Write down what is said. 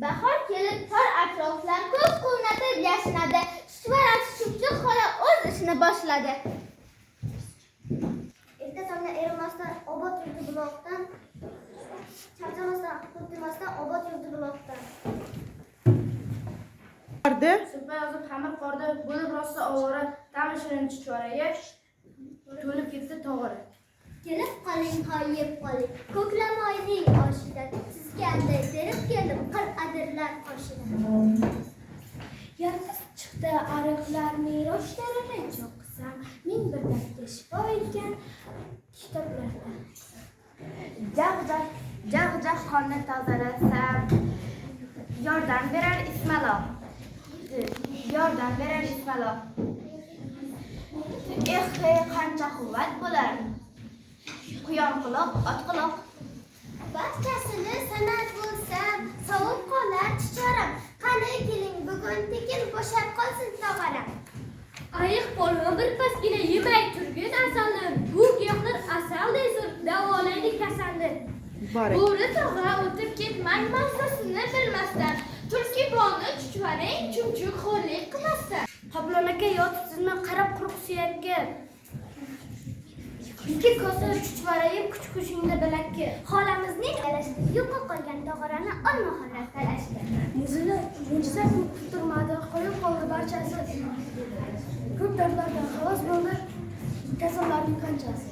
Bahor kelib tor atroflar ko'z quvnatib yashnadi. Chuchvarasi Chumchuq xola o'z ishini boshladi. Erta tongda erimasdan obod yurdi buloqdan, charchamasdan qurtmasdan obod yurdi buloqdan. Supa yozib xamir qorda bo'lib rosa ovora, ta'mi shirin chuchvaraga to'lib ketdi tog'ora. Kelib qoling, qoyib qoling, ko'klamoyning oshidan, sizga anday terib keldim qir'adirlar qoshidan. Yolg'iz chiqdi ariqlarning roshlarini cho'qsam, ming bir dardga shifo etgan kitoblardan. Jag' qonni tozalasam, yordam berar Ismaloq. Qancha quvvat bo'lar. Quyon quloq, ot quloq. Barchasini sanab bo'lsam, sovib qolar chuchvaram. Qani keling, bugun tekin bo'shab qolsin tog'aram. Ayiq polvon birpasgina yemay turgin asalni, bu giyohlar asalday zo'r davolaydi kasalni. Bo'ri tog'a o'tib ketmang massasini bilmasdan, tulki bolni chuchvarang Chumchuq xo'rlik qilmasdan. Qoplon aka yotibsizmi qarab quruq suyakka? Ikki kosa chuchvarayib kuch-kuchingda bilakka. Xolamizning alashda yo'q qolgan tog'arani olma xola talashdi. Mo'jiza turmadi, qo'yib qoldi barchasi. Ko'p dardlardan xalos bo'ldi kasallarning qanchasi.